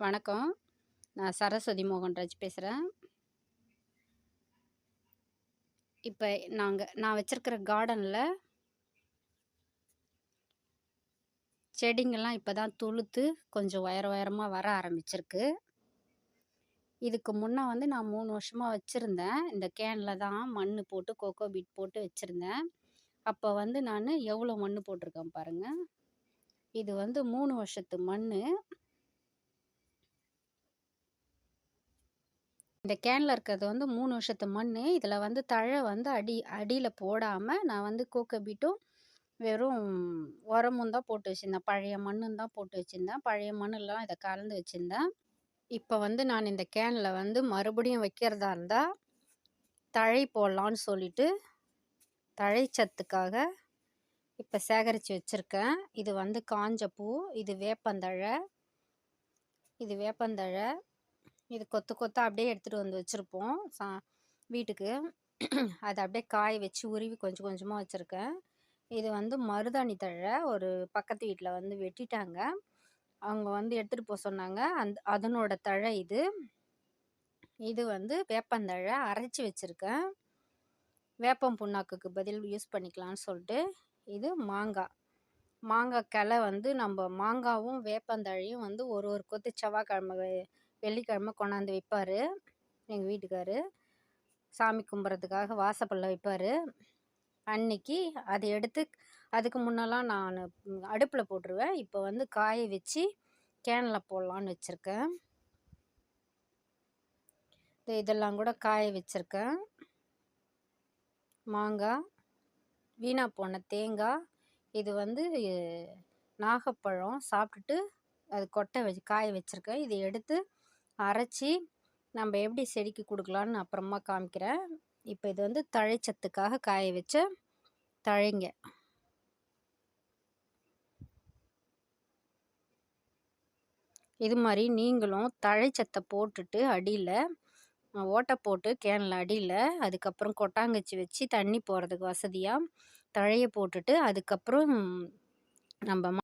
வணக்கம். நான் சரஸ்வதி மோகன்ராஜ் பேசுறேன். இப்ப நான் வச்சிருக்கிற கார்டன்ல செடிங்கலாம் இப்ப தான் துளுத்து கொஞ்சம் உயரமா வர ஆரம்பிச்சிருக்கு. இதுக்கு முன்ன வந்து நான் 3 வருஷமா வச்சிருந்தேன். இந்த கேன்ல தான் மண்ணு போட்டு கோகோ பீட் போட்டு வச்சிருந்தேன். அப்ப வந்து நானு எவ்வளோ மண்ணு போட்டிருக்கேன் பாருங்க. இது வந்து 3 வருஷத்து மண்ணு. இந்த கேன்ல இருக்கிறது வந்து 3 வருஷத்து மண்ணு. இதில வந்து தழை வந்து அடியில போடாம நான் வந்து கோகோ பீட்டும் வெறும் உரமும் தான் போட்டு வச்சிருந்தேன். பழைய மண்ணும் தான் போட்டு வச்சிருந்தேன். பழைய மண்ணுலாம் இத கலந்து வச்சிருந்தேன். இப்ப வந்து நான் இந்த கேன்ல வந்து மறுபடியும் வைக்கிறதா இருந்தா, தழை போடலான்னு சொல்லிட்டு, தழைச்சத்துக்காக இப்ப சேகரிச்சு வச்சிருக்கேன். இது வந்து காஞ்ச பூ, இது வேப்பந்தழை, இது வேப்பந்தழை. இது கொத்து கொத்தா அப்படியே எடுத்துட்டு வந்து வச்சிருப்போம் வீட்டுக்கு. அத அப்படியே காய வச்சு உருவி கொஞ்சம் கொஞ்சமா வச்சிருக்கேன். இது வந்து மருதாணி தழை. ஒரு பக்கத்து வீட்ல வந்து வெட்டிட்டாங்க. அவங்க வந்து எடுத்துட்டு போ சொன்னாங்க. அதனோட தழை இது. இது வந்து வேப்பந்தழை அரைச்சு வச்சிருக்கேன். வேப்பம் புண்ணாக்குக்கு பதில் யூஸ் பண்ணிக்கலாம்னு சொல்லிட்டு. இது மாங்காய். மாங்காய் கிளை வந்து நம்ம மாங்காவும் வேப்பந்தழையும் வந்து ஒரு ஒரு கொத்து செவ்வாய்க்கிழமை வெள்ளிக்கிழமை கொண்டாந்து வைப்பாரு எங்கள் வீட்டுக்காரு. சாமி கும்பிட்றதுக்காக வாசப்படில் வைப்பார். அன்னைக்கு அதை எடுத்து அதுக்கு முன்னெல்லாம் நான் அடுப்பில் போட்டுருவேன். இப்போ வந்து காய வச்சு கேனில் போடலான்னு வச்சுருக்கேன். இதெல்லாம் கூட காய வச்சுருக்கேன். மாங்காய், வீணாக போன தேங்காய். இது வந்து நாகப்பழம் சாப்பிட்டுட்டு அது கொட்டை வச்சு காய வச்சுருக்கேன். இதை எடுத்து அரைச்சி நம்ம எப்படி செடிக்கு கொடுக்கலான்னு அப்புறமா காமிக்கிறேன். இப்போ இது வந்து தழைச்சத்துக்காக காய வச்ச தழைங்க. இது மாதிரி நீங்களும் தழைச்சத்தை போட்டுட்டு அடியில் ஓட்டை போட்டு கேனில் அடியில், அதுக்கப்புறம் கொட்டாங்குச்சி வச்சு தண்ணி போகிறதுக்கு வசதியாக தழையை போட்டுட்டு, அதுக்கப்புறம் நம்ம